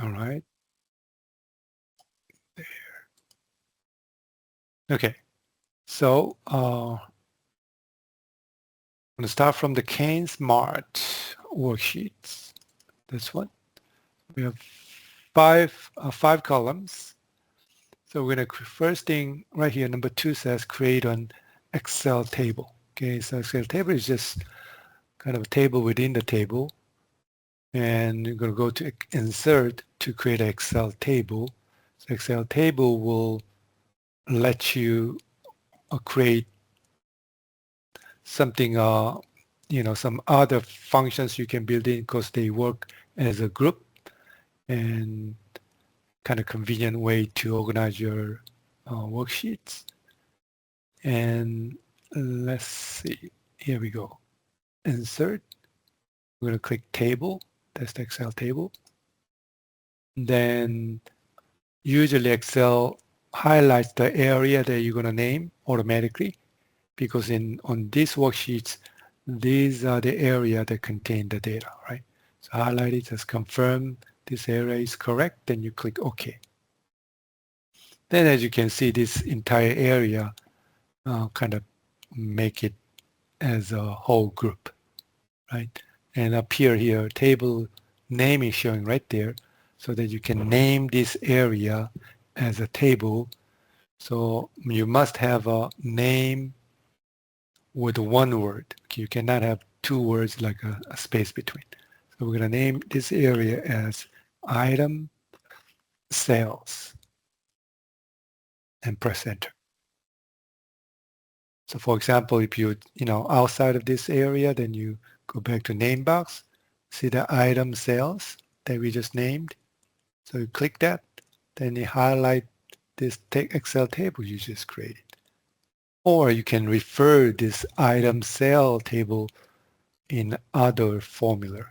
All right. Okay. So I'm going to start from the Kane Smart worksheets. This one. We have five columns. So we're going to first thing right here, number 2 says create an Excel table. Okay, so Excel table is just kind of a table within the table. And you're going to go to insert to create an Excel table. So Excel table will let you create something, some other functions you can build in because they work as a group and kind of convenient way to organize your worksheets. And let's see, here we go. Insert, we're going to click table, that's the Excel table. Then usually Excel highlights the area that you're going to name automatically because on these worksheets, these are the area that contain the data, right? So highlight it, just confirm this area is correct, then you click OK. Then as you can see, this entire area kind of make it as a whole group, right? And up here, table name is showing right there so that you can name this area as a table. So you must have a name with one word. You cannot have two words like a space between. So we're going to name this area as item sales and press enter. So for example, if you outside of this area, then you go back to name box, see the item sales that we just named. So you click that, then you highlight this Excel table you just created. Or you can refer this item sale table in other formula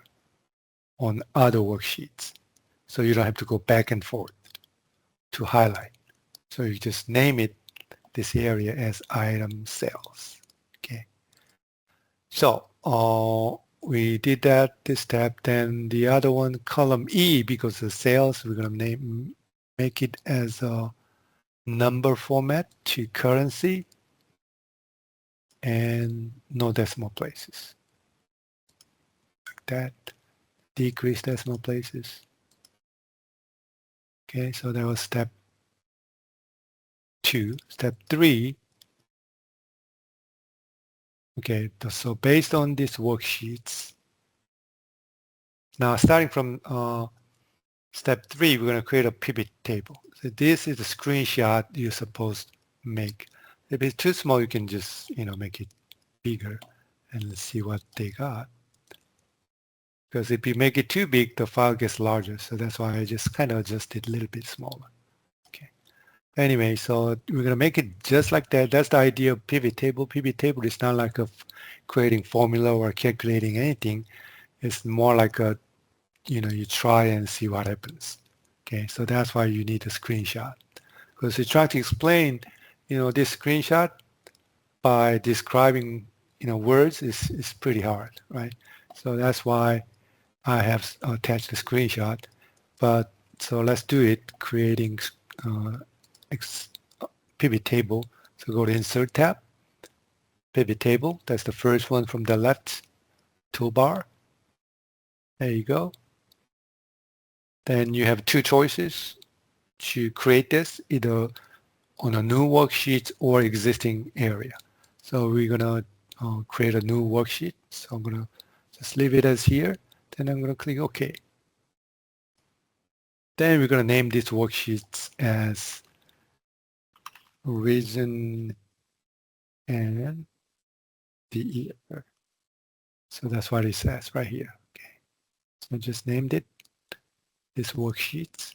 on other worksheets. So you don't have to go back and forth to highlight. So you just name it, this area as item sales. Okay. So we did that, this step. Then the other one, column E, because the sales, we're going to make it as a number format to currency and no decimal places. Like that. Decrease decimal places. Okay, so that was step 2. Step 3. Okay, so based on these worksheets, now starting from step 3, we're going to create a pivot table. So this is a screenshot you're supposed to make. If it's too small, you can just make it bigger and let's see what they got. Because if you make it too big, the file gets larger. So that's why I just kind of adjusted a little bit smaller. Okay. Anyway, so we're going to make it just like that. That's the idea of pivot table. Pivot table is not like creating formula or calculating anything. It's more like you try and see what happens. Okay, so that's why you need a screenshot. Because you try to explain, this screenshot by describing, words is pretty hard, right? So that's why I have attached a screenshot. But so let's do it, creating pivot table. So go to Insert tab, Pivot Table. That's the first one from the left toolbar. There you go. Then you have two choices to create this, either on a new worksheet or existing area. So we're going to create a new worksheet. So I'm going to just leave it as here. Then I'm going to click OK. Then we're going to name these worksheets as region and the year. So that's what it says right here. Okay. So I just named it, this worksheet.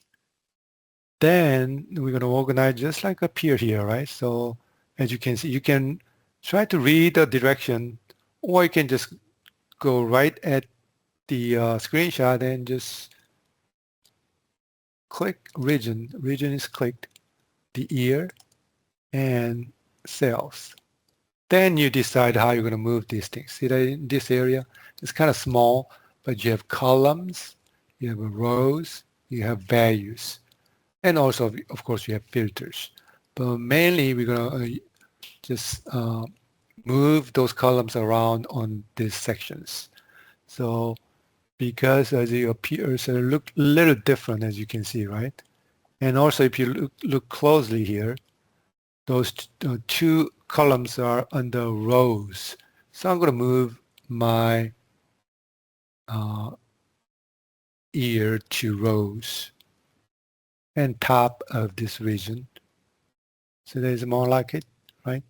Then we're going to organize just like up here, right? So as you can see, you can try to read the direction, or you can just go right at the screenshot and just click region. Region is clicked, the year, and sales. Then you decide how you're going to move these things. See that in this area, it's kind of small, but you have columns, you have rows, you have values. And also, of course, you have filters. But mainly, we're going to just move those columns around on these sections. So because as it appears, it look a little different, as you can see, right? And also, if you look closely here, those two columns are under rows. So I'm going to move my ear to rows and top of this region. So there's more like it, right?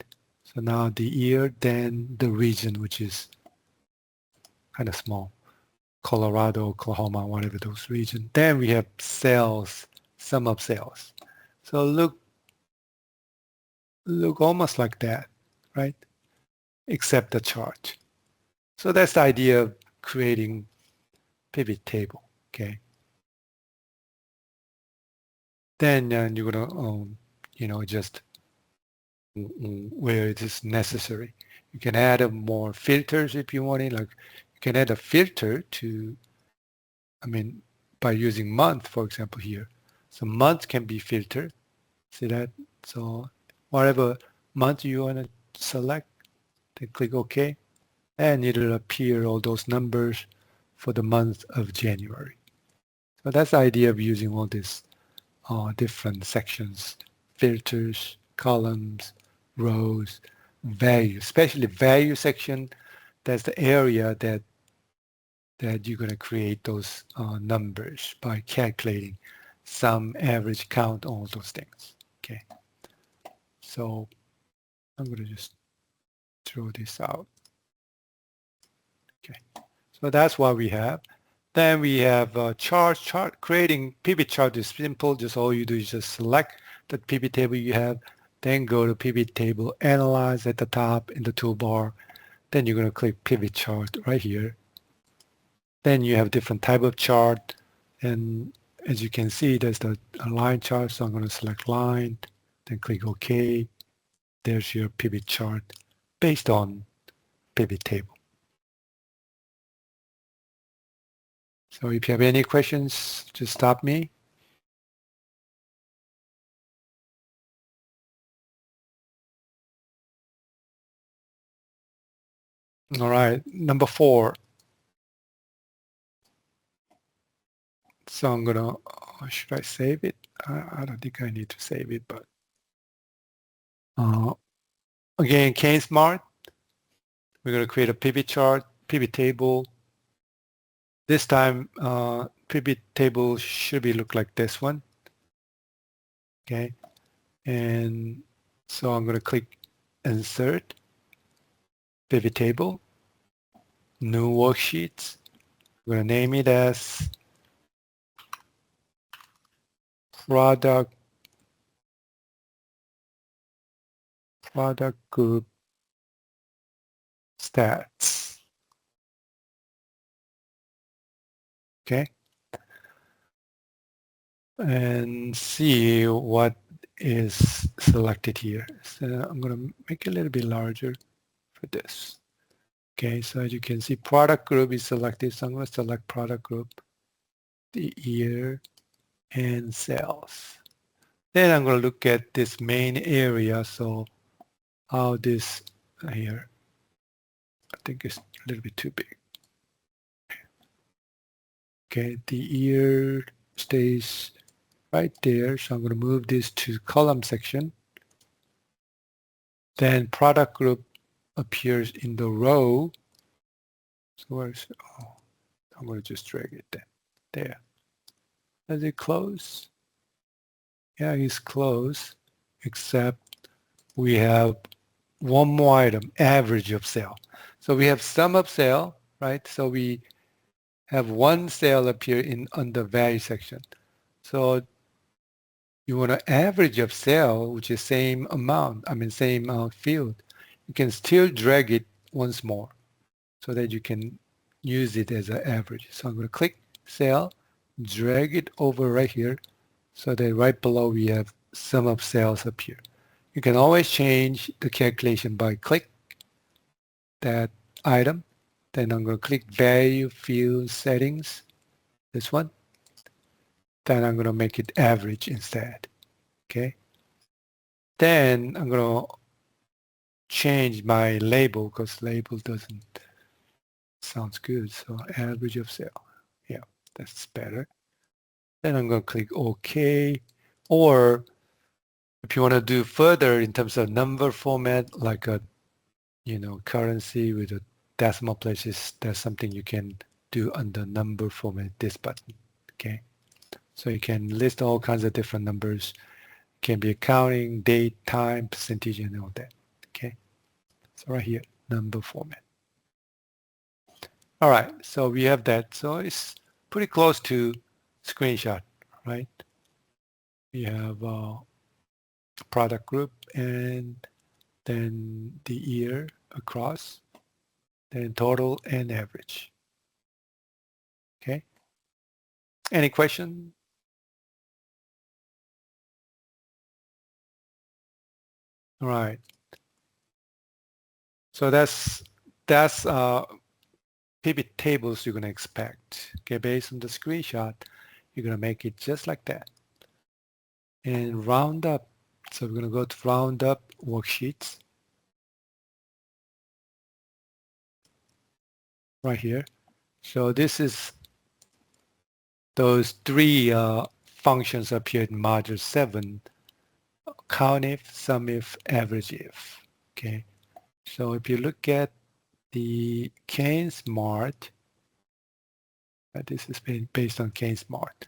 So now the ear, then the region, which is kind of small. Colorado, Oklahoma, whatever those regions. Then we have cells, sum of cells. So look almost like that, right? Except the chart. So that's the idea of creating pivot table, okay? Then you're gonna, just where it is necessary. You can add more filters if you want it. Like you can add a filter to, by using month, for example, here. So month can be filtered. See that? So whatever month you want to select, then click OK. And it'll appear all those numbers for the month of January. So that's the idea of using all these different sections, filters, columns, rows, value, especially value section. That's the area that you're going to create those numbers by calculating sum, average, count, all those things. Okay. So I'm going to just throw this out. Okay. So that's what we have. Then we have chart. Creating pivot chart is simple. Just all you do is just select the pivot table you have, then go to pivot table, analyze at the top in the toolbar. Then you're going to click pivot chart right here. Then you have different type of chart. And as you can see, there's the line chart. So I'm going to select line, then click OK. There's your pivot chart based on pivot table. So if you have any questions, just stop me. All right, number 4. So I'm gonna, should I save it? I don't think I need to save it, but again, K-Smart, we're gonna create a pivot chart, pivot table. This time, pivot table should be look like this one. Okay, and so I'm gonna click Insert, Pivot Table, New Worksheets. We're gonna name it as Product Group Stats. Okay, and see what is selected here. So I'm going to make it a little bit larger for this. Okay, so as you can see, product group is selected. So I'm going to select product group, the year, and sales. Then I'm going to look at this main area. So how this here, I think it's a little bit too big. Okay, the year stays right there. So I'm going to move this to column section. Then product group appears in the row. So where's, I'm going to just drag it there. Does it close? Yeah, it's closed, except we have one more item, average of sale. So we have sum of sale, right? So we have one sale appear on the value section. So you want an average of sale, which is same amount, same field. You can still drag it once more so that you can use it as an average. So I'm going to click sale, drag it over right here so that right below we have sum of sales up here. You can always change the calculation by click that item. Then I'm going to click value field settings, this one. then I'm going to make it average instead. Okay. Then I'm going to change my label because label doesn't sounds good. So average of sale. Yeah, that's better. Then I'm going to click OK. Or if you want to do further in terms of number format, like a currency with a decimal places, that's something you can do under number format, this button. Okay. So you can list all kinds of different numbers. It can be accounting, date, time, percentage, and all that. Okay. So right here, number format. All right. So we have that. So it's pretty close to screenshot, right? We have a product group and then the year across, then total and average. Okay. Any question? All right. So that's pivot tables you're going to expect. Okay, based on the screenshot, you're going to make it just like that. And round up. So we're going to go to round up worksheets right here. So this is those three functions appeared in module 7, COUNTIF, SUMIF, AVERAGEIF. Okay, so if you look at the CANSMART, this is based on CANSMART.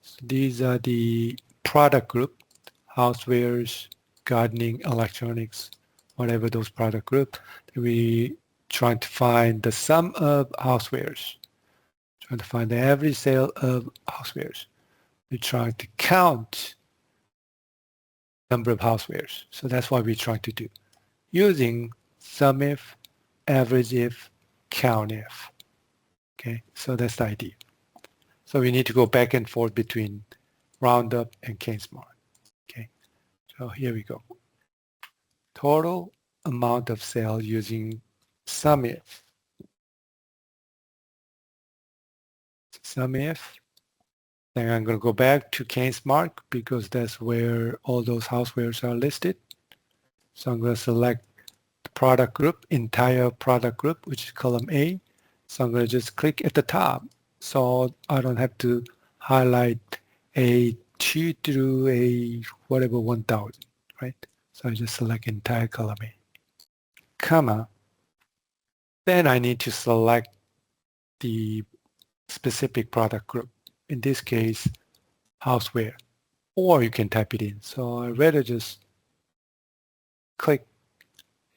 So these are the product group, housewares, gardening, electronics, whatever those product group. We trying to find the sum of housewares, trying to find the average sale of housewares. We're trying to count number of housewares. So that's what we're trying to do using SUMIF, AVERAGEIF, COUNTIF. Okay, so that's the idea. So we need to go back and forth between roundup and CANSMART. Okay, so here we go. Total amount of sale using SUMIF. SUMIF. Then I'm going to go back to CANSMART because that's where all those housewares are listed. So I'm going to select the product group, entire product group, which is column A. So I'm going to just click at the top. So I don't have to highlight A2 through a whatever 1000, right? So I just select entire column A, comma. Then I need to select the specific product group. In this case, houseware, or you can type it in. So I'd rather just click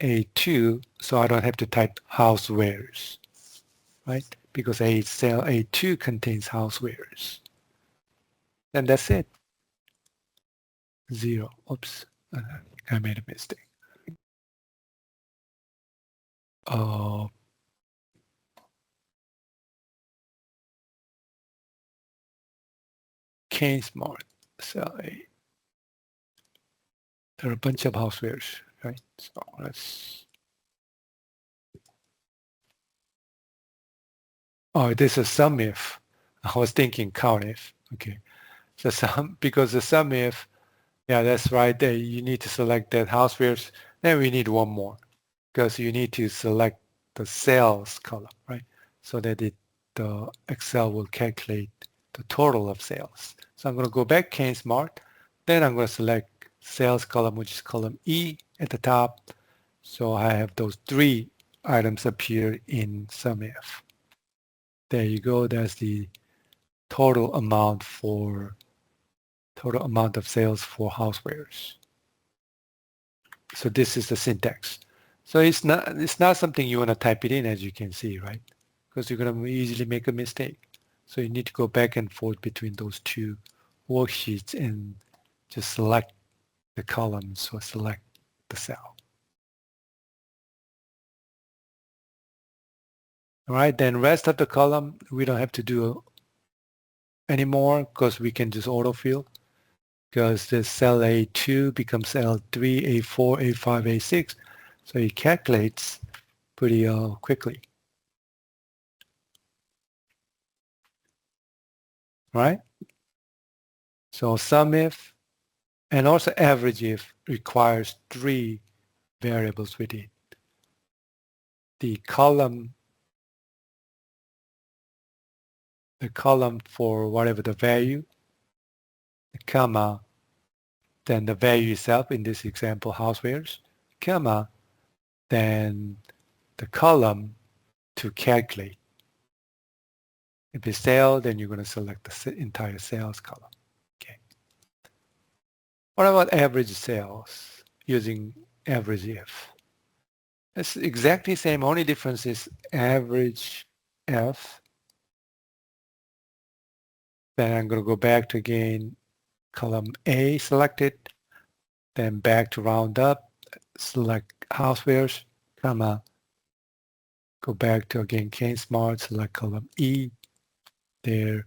A2 so I don't have to type housewares, right? Because cell A2 contains housewares. And that's it. 0. Oops, I made a mistake. CANSMART, cell A. There are a bunch of housewares, right? So let's. Oh, this is SUMIF. I was thinking COUNTIF. Okay. So because the SUMIF, yeah, that's right. There you need to select that housewares. Then we need one more because you need to select the sales column, right? So that the Excel will calculate the total of sales. So I'm going to go back CANSMART. Then I'm going to select sales column, which is column E at the top. So I have those three items appear in SUMIF. There you go. That's the total amount of sales for housewares. So this is the syntax. So it's not something you want to type it in, as you can see, right? Because you're going to easily make a mistake. So you need to go back and forth between those two worksheets and just select the columns or select the cell. All right, then rest of the column, we don't have to do anymore because we can just autofill because the cell A2 becomes L3, A4, A5, A6. So it calculates pretty quickly. All right? So sum if and also average if requires 3 variables within. The column for whatever the value, the comma, then the value itself, in this example, housewares, comma, then the column to calculate. If it's sale, then you're going to select the entire sales column. Okay. What about average sales using average if? It's exactly the same, only difference is average F. Then I'm going to go back to again column A selected, then back to round up, select housewares, comma, go back to again Smart, select column E there,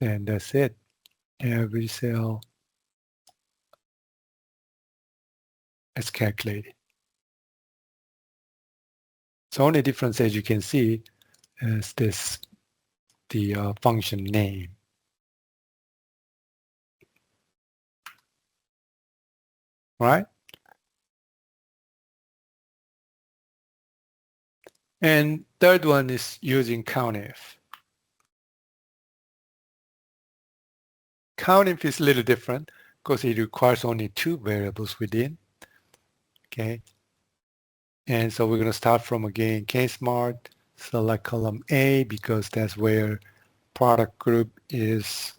and that's it. Every cell is calculated. So only difference, as you can see, is the function name. Right? And third one is using COUNTIF. COUNTIF is a little different because it requires only 2 variables within. Okay. And so we're going to start from again Smart, select column A because that's where product group is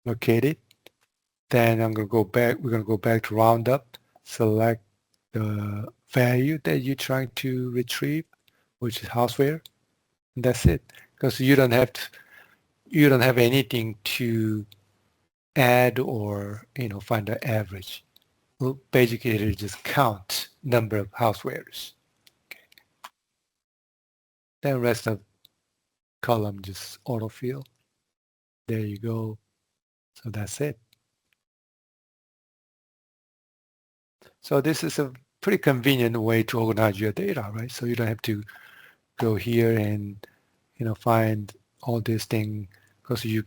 located. Then I'm going to go back, we're going to go back to roundup, select the value that you're trying to retrieve, which is houseware. And that's it. Because you don't have anything to add or find the average. Well, basically it just count number of housewares. Okay. Then rest of column just autofill. There you go. So that's it. So this is a pretty convenient way to organize your data, right? So you don't have to go here and find all this thing, because you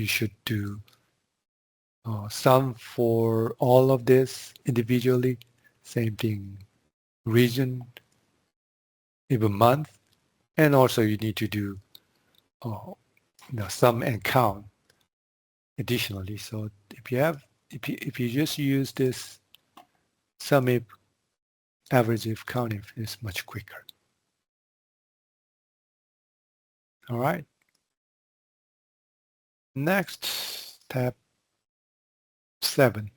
should do sum for all of this individually. Same thing, region, even month, and also you need to do sum and count additionally. So if you just use this sum if, average if, count if, is much quicker. All right. Next, tab 7.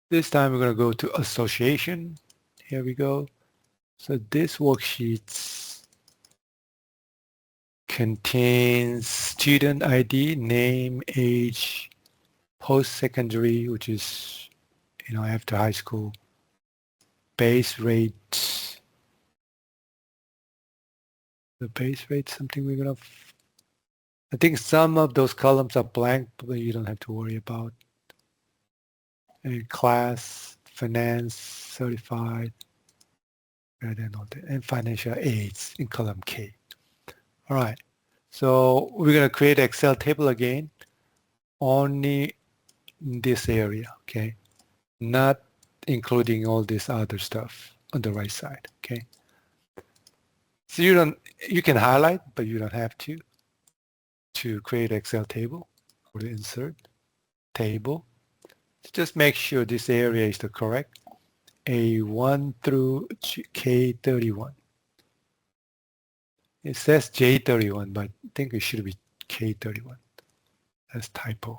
This time we're going to go to association. Here we go. So this worksheet contains student ID, name, age, post-secondary, which is after high school, base rate. The base rate, something we're going to, I think some of those columns are blank, but you don't have to worry about. And class, finance, certified, and financial aids in column K. All right, so we're going to create an Excel table again, only in this area, okay? Not including all this other stuff on the right side, okay? So you can highlight, but you don't have to create Excel table. Go to insert, table. Just make sure this area is the correct, A1 through K31. It says J31, but I think it should be K31. That's typo.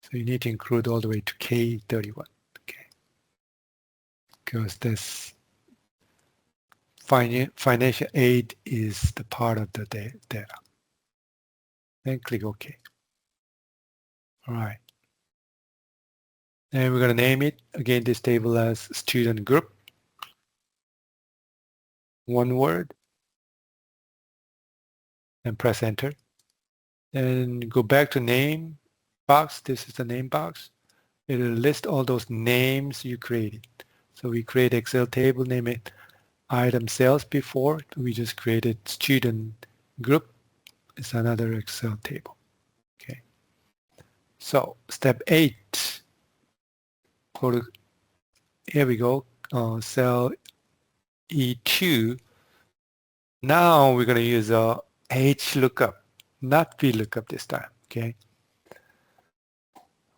So you need to include all the way to K31, okay? Because this financial aid is the part of the data. Then click OK. All right. And we're going to name it, again, this table as student group. One word. And press enter. Then go back to name box. This is the name box. It will list all those names you created. So we create Excel table, name it item sales before. We just created student group. It's another Excel table. So step 8, go to, here we go, cell E2. Now we're going to use a H lookup, not V lookup this time, okay?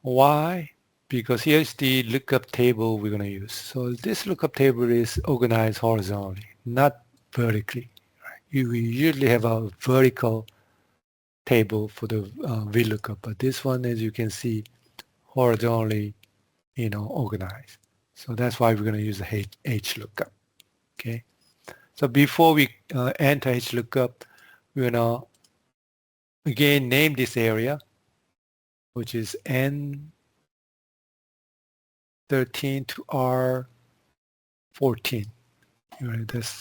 Why? Because here's the lookup table we're going to use. So this lookup table is organized horizontally, not vertically. Right? You usually have a vertical table for the VLOOKUP, but this one, as you can see, horizontally, organized. So that's why we're going to use the H lookup. Okay. So before we enter H lookup, we're going to again name this area, which is N13 to R14.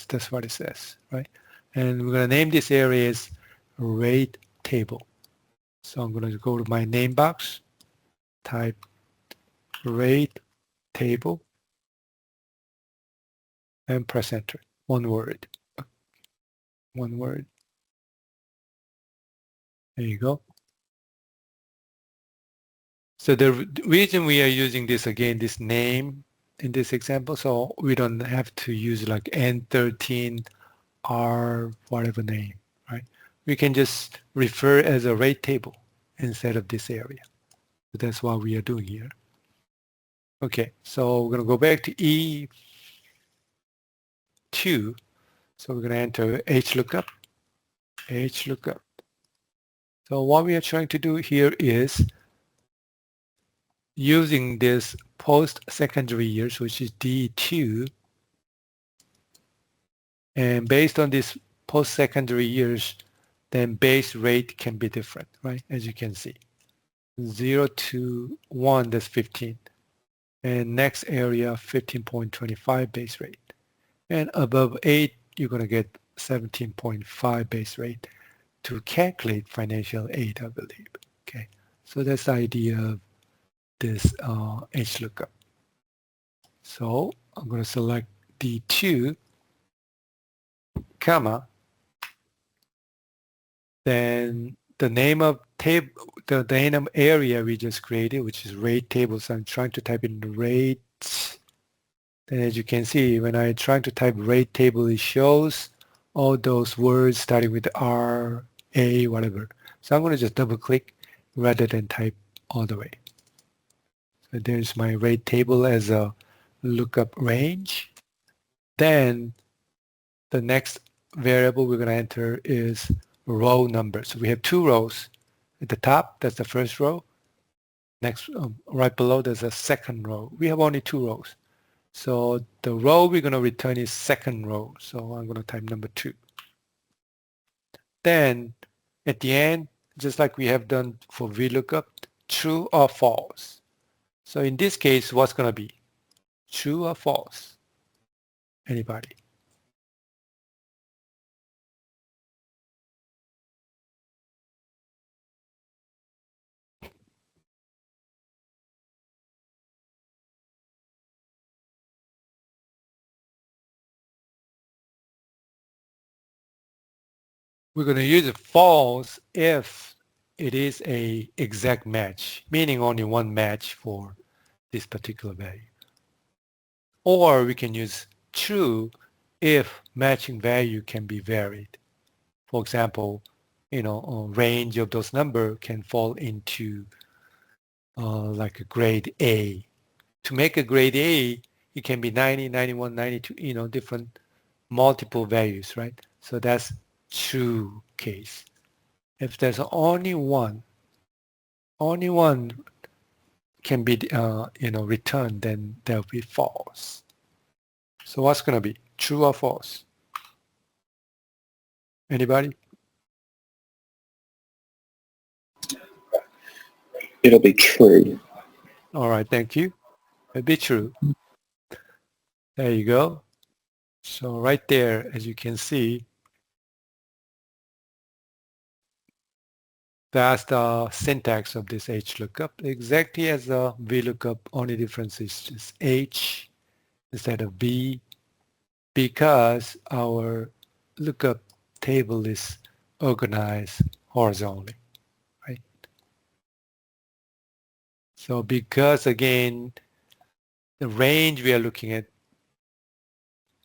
That's what it says, right? And we're going to name this area as rate table. So I'm going to go to my name box, type rate table, and press enter. One word. One word. There you go. So the reason we are using this again, this name in this example, so we don't have to use like N13 R whatever name, right? We can just refer as a rate table instead of this area. So that's what we are doing here. Okay, so we're going to go back to E2. So we're going to enter HLOOKUP. HLOOKUP. So what we are trying to do here is using this post-secondary years, which is D2, and based on this post-secondary years, then base rate can be different, right? As you can see, 0 to 1, that's 15. And next area, 15.25 base rate. And above 8, you're going to get 17.5 base rate to calculate financial aid, I believe. Okay, so that's the idea of this HLOOKUP. So I'm going to select D2, comma, then the name of table, the name of area we just created, which is rate table. So I'm trying to type in rate. Then as you can see, when I try to type rate table, it shows all those words starting with R, A, whatever. So I'm going to just double click rather than type all the way. So there's my rate table as a lookup range. Then the next variable we're going to enter is row number. So we have 2 rows. At the top, that's the first row. Next, right below, there's a second row. We have only 2 rows. So the row we're going to return is second row. So I'm going to type number 2. Then at the end, just like we have done for VLOOKUP, true or false. So in this case, what's going to be? True or false? Anybody? We're going to use false if it is a exact match, meaning only one match for this particular value. Or we can use true if matching value can be varied. For example, a range of those numbers can fall into like a grade A. To make a grade A, it can be 90, 91, 92, different multiple values, right? So that's true case. If there's only one can be, returned, then there'll be false. So what's going to be true or false? Anybody? It'll be true. All right, thank you. It'll be true. There you go. So right there, as you can see, that's the syntax of this HLOOKUP, exactly as the VLOOKUP. Only difference is just H instead of V, because our lookup table is organized horizontally, right? So because again, the range we are looking at,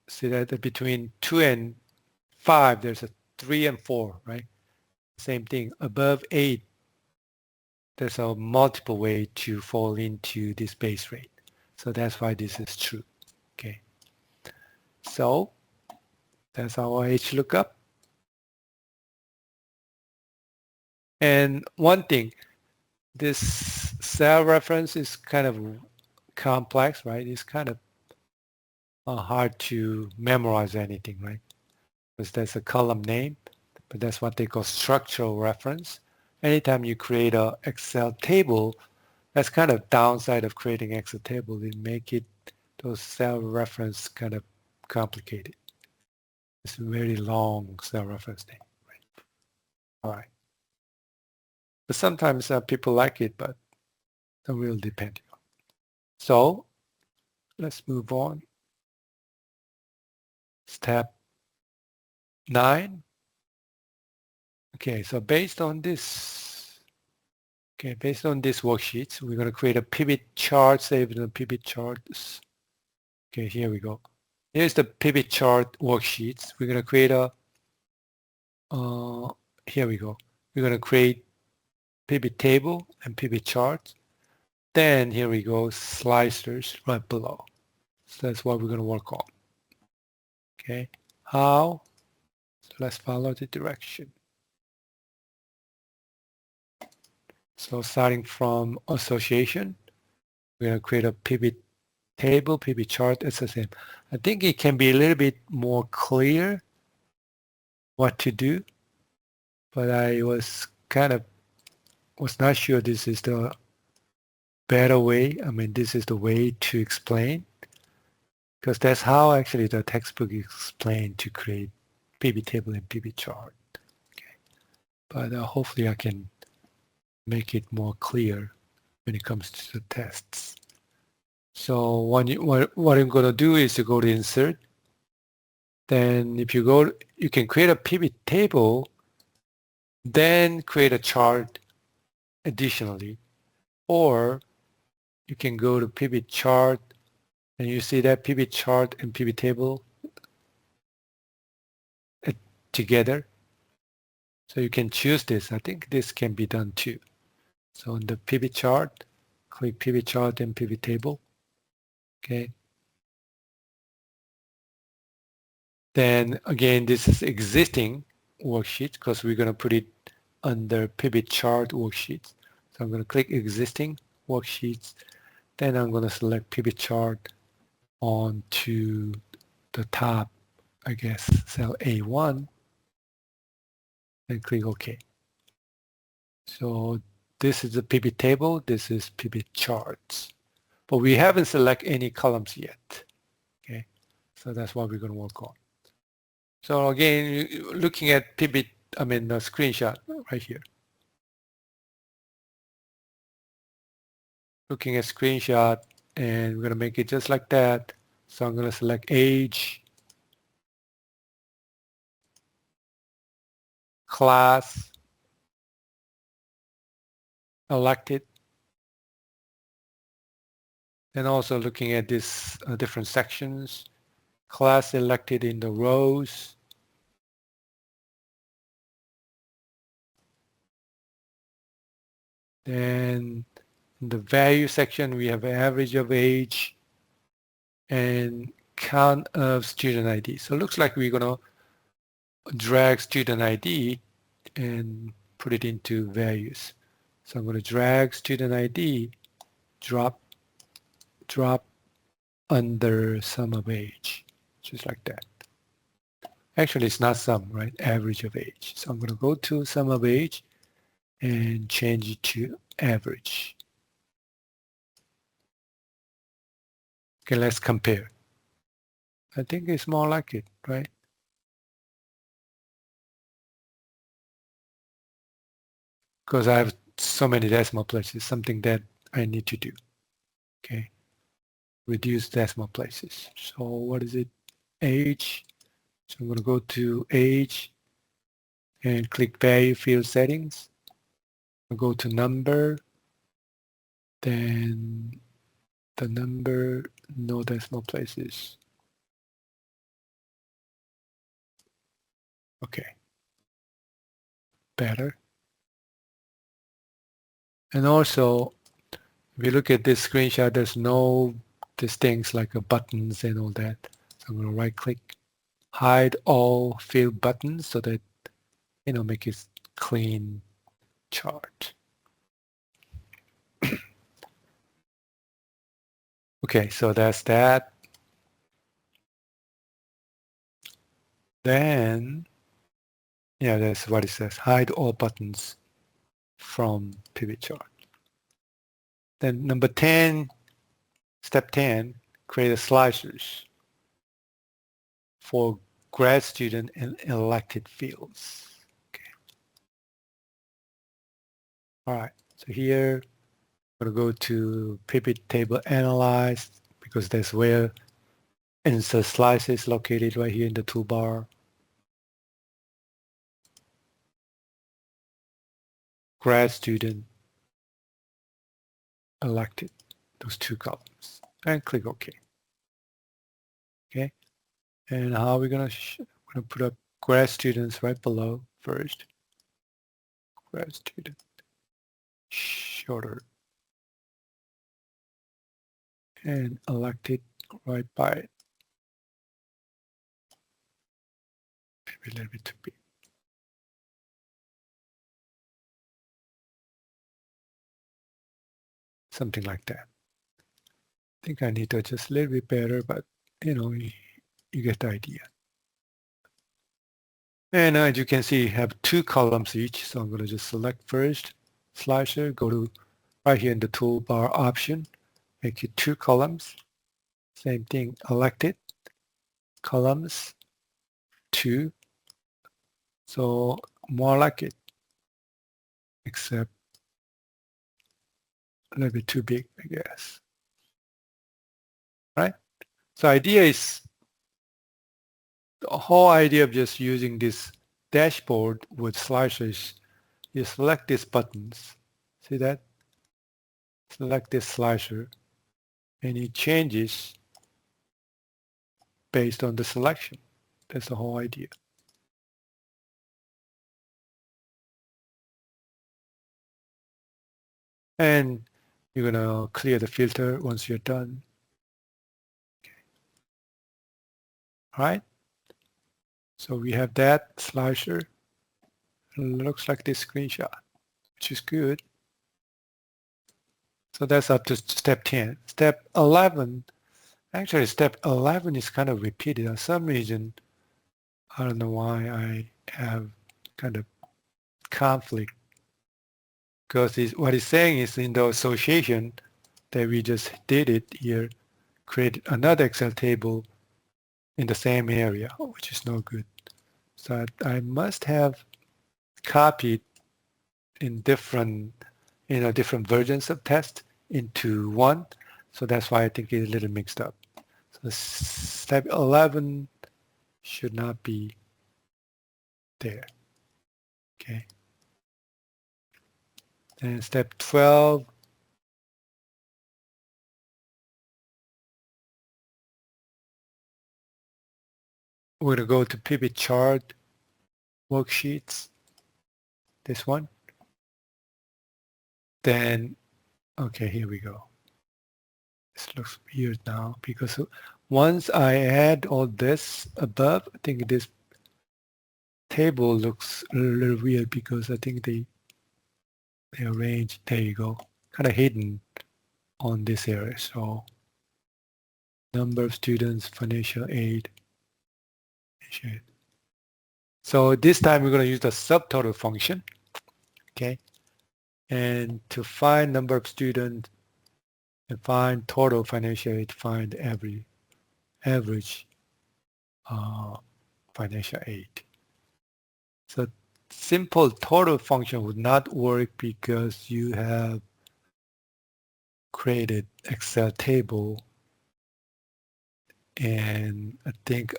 see that between 2 and 5, there's a 3 and 4, right? Same thing. Above 8, there's a multiple way to fall into this base rate. So that's why this is true. Okay. So that's our H lookup. And one thing, this cell reference is kind of complex, right? It's kind of hard to memorize anything, right? Because there's a column name, but that's what they call structural reference. Anytime you create a Excel table, that's kind of downside of creating Excel table. They make it, those cell reference kind of complicated. It's a very long cell reference name, right? All right. But sometimes people like it, but it will depend. So let's move on. Step 9. Okay, so based on this worksheets, we're going to create a pivot chart, save the pivot charts. Okay, here we go. Here's the pivot chart worksheets. We're going to create a, here we go. We're going to create pivot table and pivot charts. Then here we go, slicers right below. So that's what we're going to work on. Okay, how? So let's follow the direction. So starting from association, we're going to create a pivot table, pivot chart. It's the same. I think it can be a little bit more clear what to do, but I was not sure this is the better way. I mean, this is the way to explain, because that's how actually the textbook explained to create pivot table and pivot chart. Okay. But hopefully I can make it more clear when it comes to the tests. So what I'm going to do is to go to insert. Then if you go, you can create a pivot table, then create a chart additionally. Or you can go to pivot chart and you see that pivot chart and pivot table together. So you can choose this. I think this can be done too. So on the pivot chart, click pivot chart and pivot table. Okay. Then again, this is existing worksheet because we're going to put it under pivot chart worksheets. So I'm going to click existing worksheets. Then I'm going to select pivot chart onto the top, I guess, cell A1 and click OK. So this is the pivot table. This is pivot charts. But we haven't selected any columns yet. Okay, so that's what we're going to work on. So again, looking at pivot, the screenshot right here. Looking at screenshot, and we're going to make it just like that. So I'm going to select age, class, elected, and also looking at this different sections, class selected in the rows, then in the value section we have average of age and count of student ID. So it looks like we're going to drag student ID and put it into values. So I'm going to drag student ID, drop under sum of age, just like that. Actually, it's not sum, right? Average of age. So I'm going to go to sum of age and change it to average. Okay, let's compare. I think it's more like it, right? Because I have so many decimal places, something that I need to do. Okay, reduce decimal places. So what is it? Age. So I'm going to go to age and click value field settings. I'll go to number Then the number, no decimal places. Okay, better. And also, if you look at this screenshot, there's no these things like buttons and all that. So I'm going to right click, hide all field buttons so that, make it clean chart. Okay, so that's that. Then, yeah, that's what it says. Hide all buttons from pivot chart. Then number 10, step 10, create a sliders for grad student and elected fields. Okay. All right, so here I'm going to go to pivot table analyze because that's where insert slice is located right here in the toolbar. Grad student, elected, those two columns, and click OK. Okay, and how are we going to put up grad students right below first. Grad student, shorter, and elected right by it. Maybe a little bit too big. Something like that. I think I need to adjust a little bit better, but you get the idea. And as you can see, you have two columns each. So I'm going to just select first slicer, go to right here in the toolbar option, make it two columns. Same thing, elected, columns, two. So more like it, except a little bit too big, I guess. Right? So idea is, the whole idea of just using this dashboard with slicers, you select these buttons. See that? Select this slicer, and it changes based on the selection. That's the whole idea. And you're going to clear the filter once you're done. Okay. All right. So we have that slicer. It looks like this screenshot, which is good. So that's up to step 10. Step 11, actually step 11 is kind of repeated. For some reason, I don't know why I have kind of conflict. Because what it's saying is in the association that we just did it here, create another Excel table in the same area, which is no good. So I must have copied in different versions of test into one. So that's why I think it's a little mixed up. So step 11 should not be there. Okay. And step 12, we're going to go to pivot chart worksheets, this one. Then, okay, here we go. This looks weird now because once I add all this above, I think this table looks a little weird because I think they arranged, there you go, kind of hidden on this area. So number of students, financial aid. So this time we're going to use the subtotal function, okay? And to find number of students and find total financial aid, find average financial aid. So simple total function would not work because you have created Excel table, and I think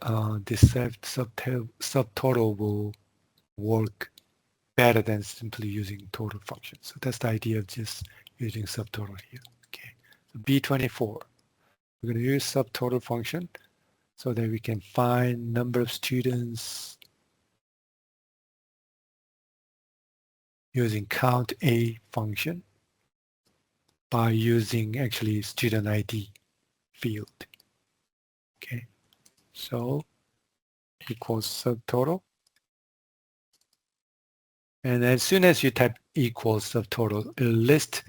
this subtotal will work better than simply using total function. So that's the idea of just using subtotal here. B24. We're going to use subtotal function so that we can find number of students using count A function by using actually student ID field. Okay, so equals subtotal. And as soon as you type equals subtotal, it'll list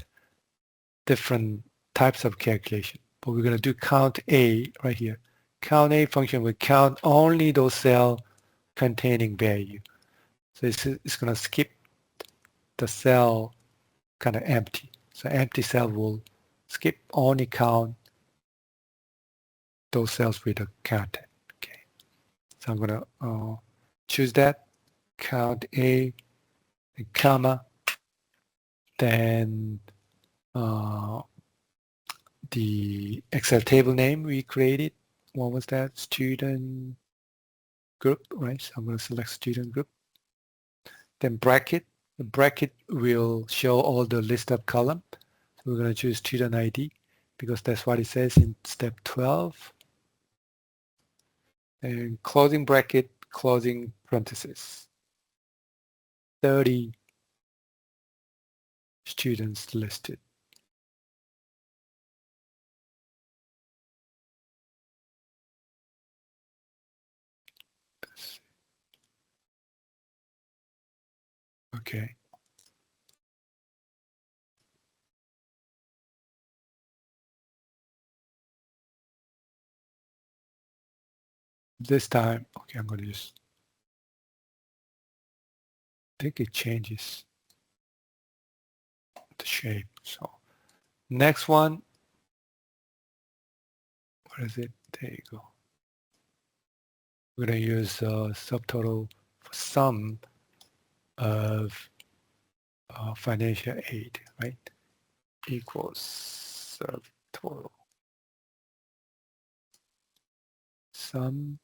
different types of calculation. But we're going to do count A right here. Count A function will count only those cells containing value. So it's going to skip the cell kind of empty. So empty cell will skip, only count those cells with the content. Okay. So I'm going to choose that, count A, and comma, then the Excel table name we created. What was that? Student group, right? So I'm going to select student group. Then bracket. The bracket will show all the list of column. So we're going to choose student ID because that's what it says in step 12. And closing bracket, closing parenthesis. 30 students listed. Okay. This time, okay, I'm going to use, I think it changes the shape. So next one, what is it? There you go. We're going to use subtotal for sum of financial aid, right? Equals subtotal sum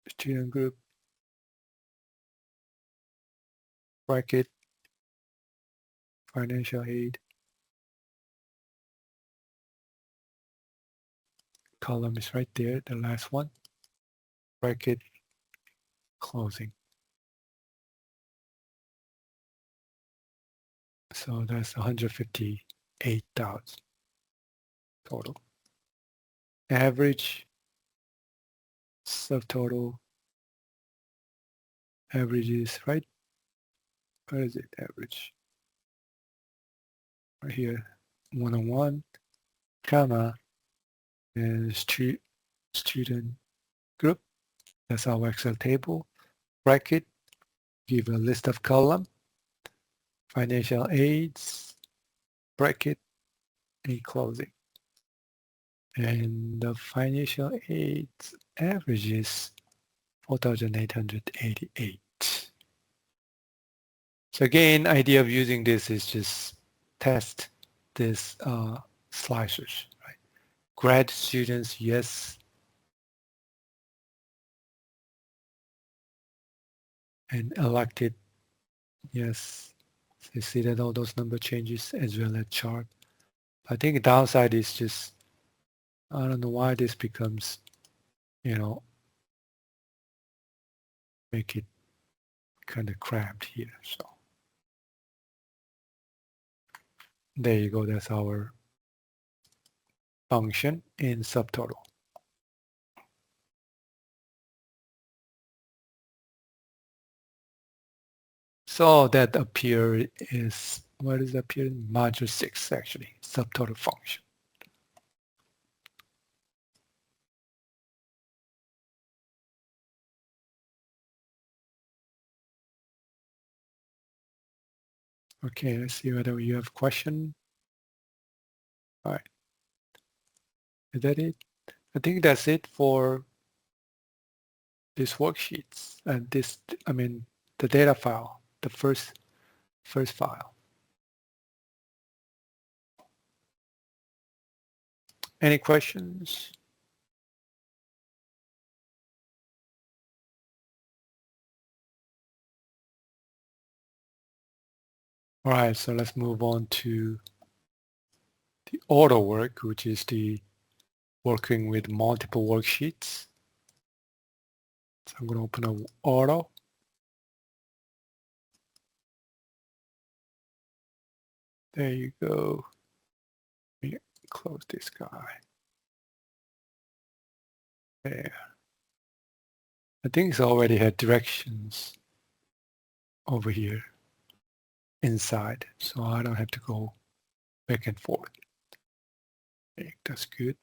student group bracket financial aid column is right there, the last one, bracket closing. So that's 158,000 total. Average subtotal average is right. Where is it? Average. Right here. 101, comma, and student group. That's our Excel table. Bracket, give a list of column. Financial aids, bracket, and closing. And the financial aids average is 4,888. So again, idea of using this is just test this slicers, right? Grad students, yes. And elected, yes. So you see that all those number changes as well as chart. I think the downside is just, I don't know why this becomes, make it kind of cramped here. So there you go. That's our function in subtotal. So that appear is, what is appear in module 6 actually, subtotal function. Okay, let's see whether you have a question. All right. Is that it? I think that's it for these worksheets and this, I mean, the data file, the first file. Any questions? All right, so let's move on to the auto work, which is the working with multiple worksheets. So I'm going to open up auto. There you go. Let me close this guy. There. I think it's already had directions over here inside, so I don't have to go back and forth. Okay, that's good.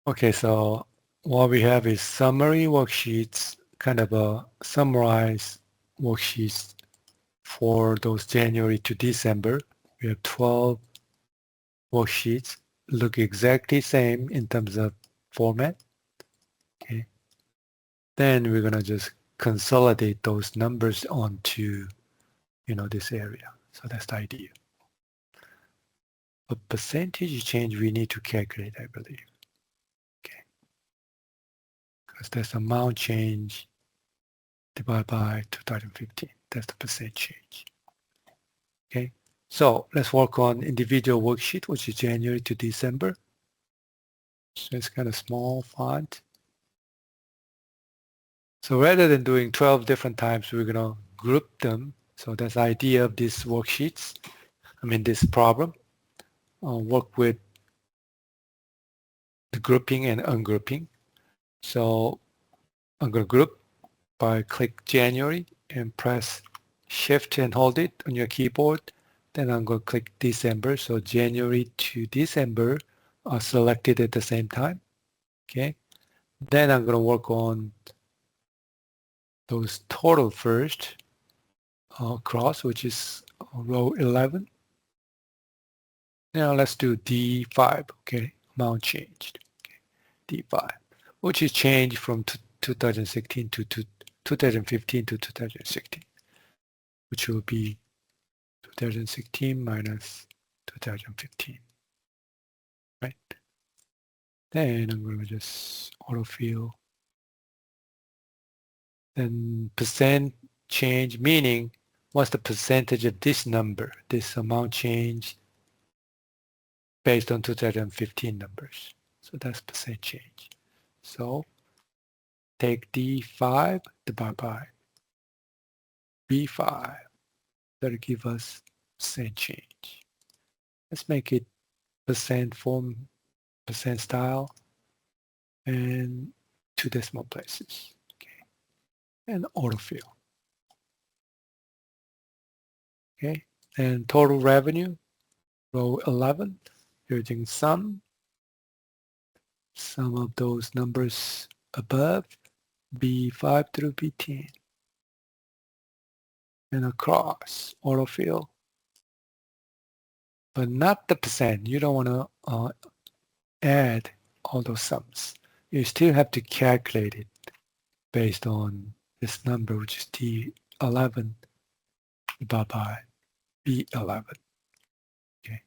Okay, so what we have is summary worksheets, kind of a summarize worksheets for those January to December. We have 12 worksheets, look exactly same in terms of format. Okay. Then we're gonna just consolidate those numbers onto, this area. So that's the idea. A percentage change we need to calculate, I believe. Okay. Because that's amount change divided by 2015. That's the percent change. Okay. So let's work on individual worksheet, which is January to December. So it's kind of small font. So rather than doing 12 different times, we're going to group them. So that's the idea of these worksheets. This problem. Work with the grouping and ungrouping. So I'm going to group by click January and press Shift and hold it on your keyboard. Then I'm going to click December. So January to December are selected at the same time. Okay. Then I'm going to work on those total first across, which is row 11. Now let's do D5. Okay. Amount changed. Okay. D5, which is changed from 2016 to 2015 to 2016, which will be 2016 minus 2015, right? Then I'm going to just autofill. Then percent change, meaning what's the percentage of this number, this amount change based on 2015 numbers. So that's percent change. So take D5 divided by B5. That'll give us percent change. Let's make it percent form, percent style, and 2 decimal places. Okay. And autofill. Okay. And total revenue, row 11, using sum of those numbers above, B5 through B10. And across, autofill, but not the percent. You don't want to add all those sums. You still have to calculate it based on this number, which is T11 divided by B11. Okay.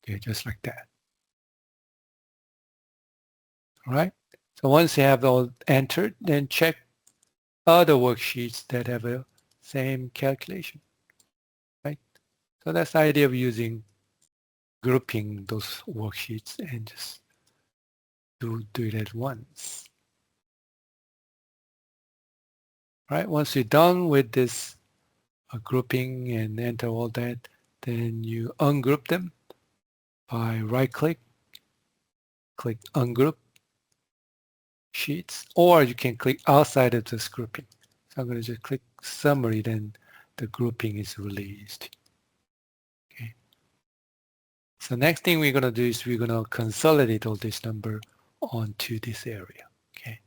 Okay, just like that. All right. So once you have all entered, then check other worksheets that have a same calculation, right? So that's the idea of using grouping those worksheets and just do it at once. All right. Once you're done with this grouping and enter all that, then you ungroup them by right-click, click ungroup sheets, or you can click outside of this grouping. So I'm going to just click summary, then the grouping is released. Okay. So next thing we're going to do is we're going to consolidate all this number onto this area. Okay.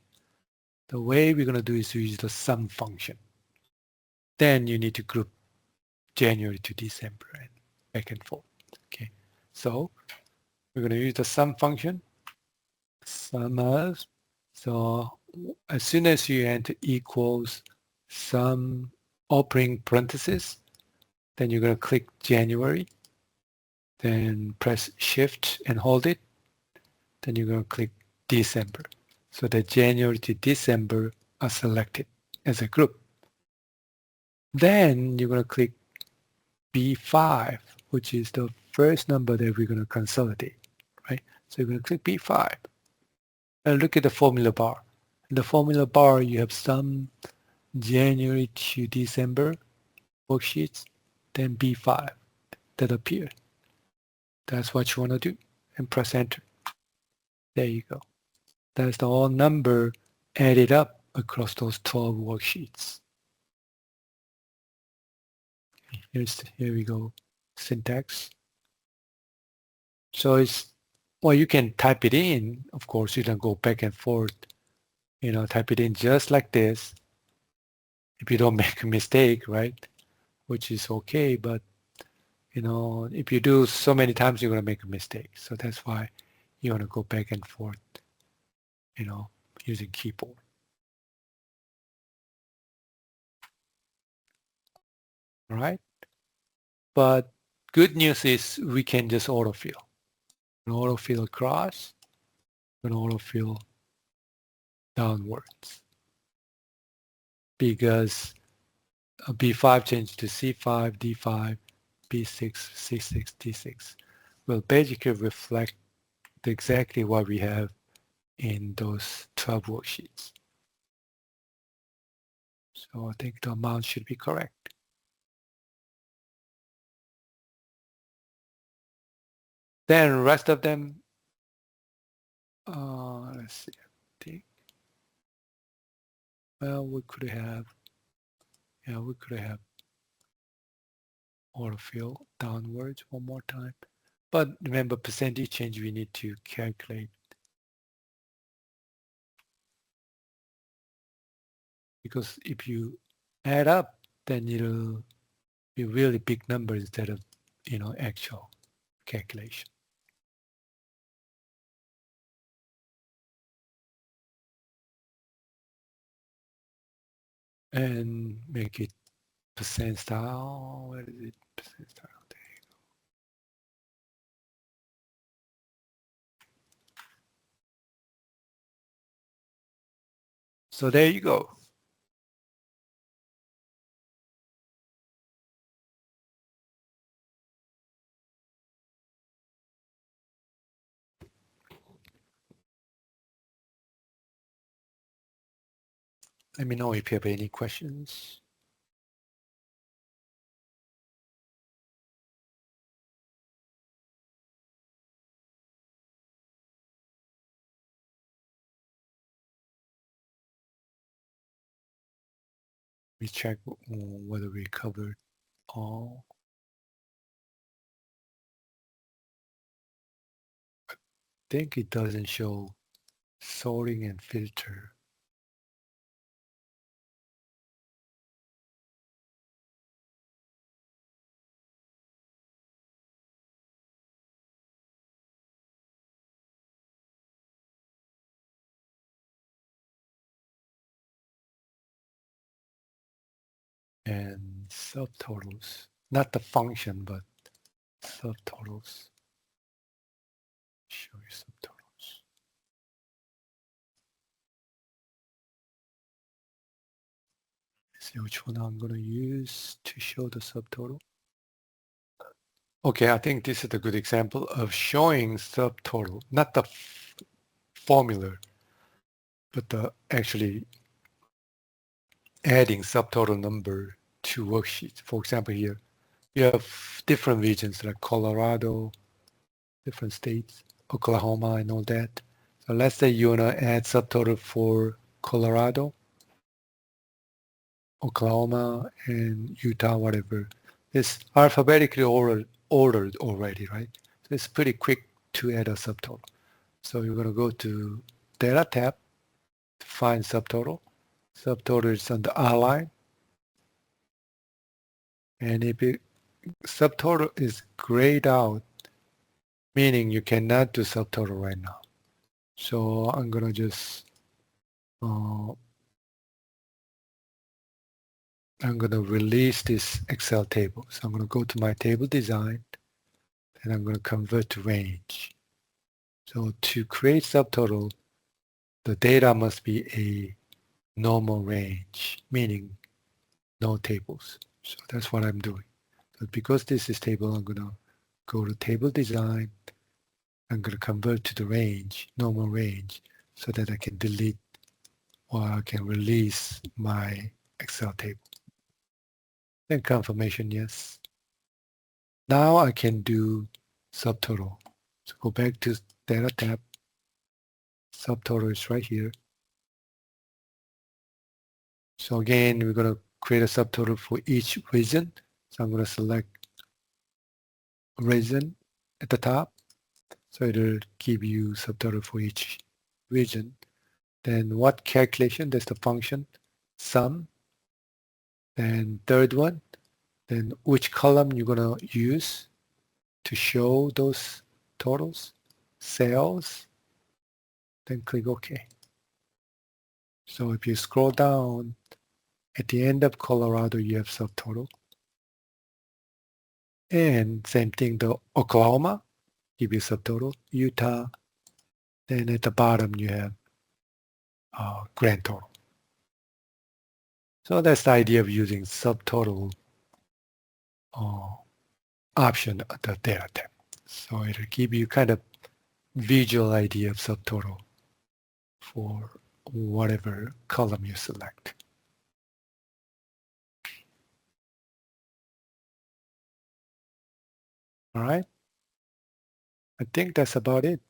The way we're going to do is use the sum function. Then you need to group January to December and back and forth. Okay. So we're going to use the sum function. Sum of, so as soon as you enter equals some opening parenthesis, then you're going to click January, then press Shift and hold it. Then you're going to click December. So that January to December are selected as a group. Then you're going to click B5, which is the first number that we're going to consolidate, right? So you're going to click B5. And look at the formula bar. In the formula bar, you have some January to December worksheets, then B5 that appear. That's what you want to do, and press enter. There you go. That's the whole number added up across those 12 worksheets. Here we go, syntax. So it's, well, you can type it in. Of course, you can go back and forth, type it in just like this. If you don't make a mistake, right? Which is okay, but if you do so many times, you're going to make a mistake. So that's why you want to go back and forth, using keyboard. All right. But good news is we can just autofill. Autofill across, and autofill downwards. Because B5 changed to C5, D5, B6, C6, D6 will basically reflect exactly what we have in those 12 worksheets. So I think the amount should be correct. Then the rest of them, let's see, I think, well, we could have autofill downwards one more time. But remember, percentage change we need to calculate. Because if you add up, then it'll be really big number instead of, actual calculation. And make it percent style. Where is it? Percent style. There you go. So there you go. Let me know if you have any questions. We check whether we covered all. I think it doesn't show sorting and filter. And subtotals, not the function, but subtotals. Show you subtotals. See which one I'm going to use to show the subtotal. Okay, I think this is a good example of showing subtotal, not the formula, but the actually adding subtotal number to worksheets. For example, here you have different regions like Colorado, different states, Oklahoma and all that. So let's say you want to add subtotal for Colorado, Oklahoma, and Utah, whatever. It's alphabetically ordered already, right? So it's pretty quick to add a subtotal. So you're going to go to Data tab to find subtotal. Subtotal is on the R line. And if subtotal is grayed out, meaning you cannot do subtotal right now. So I'm going to just I'm going to release this Excel table. So I'm going to go to my table design, and I'm going to convert to range. So to create subtotal, the data must be a normal range, meaning no tables. So that's what I'm doing. But because this is table, I'm going to go to table design. I'm going to convert to the range, normal range, so that I can delete or I can release my Excel table. Then confirmation, yes. Now I can do subtotal. So go back to data tab. Subtotal is right here. So again, we're going to create a subtotal for each region. So I'm going to select region at the top. So it'll give you subtotal for each region. Then what calculation? That's the function sum. Then third one, then which column you're going to use to show those totals, sales, then click OK. So if you scroll down, at the end of Colorado, you have subtotal. And same thing, the Oklahoma, give you subtotal, Utah, then at the bottom you have grand total. So that's the idea of using subtotal option at the data tab. So it'll give you kind of visual idea of subtotal for whatever column you select. All right. I think that's about it.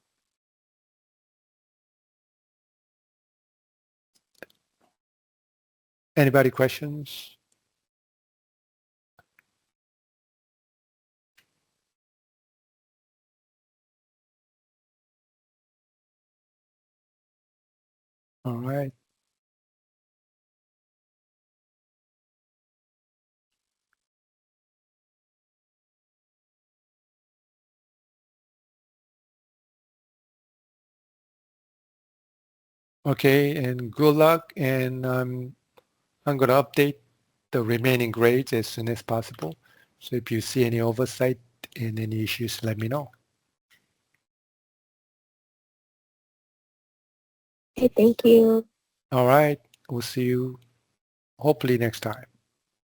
Anybody questions? All right. Okay, and good luck. And I'm going to update the remaining grades as soon as possible. So if you see any oversight and any issues, let me know. Okay, thank you. All right. We'll see you hopefully next time.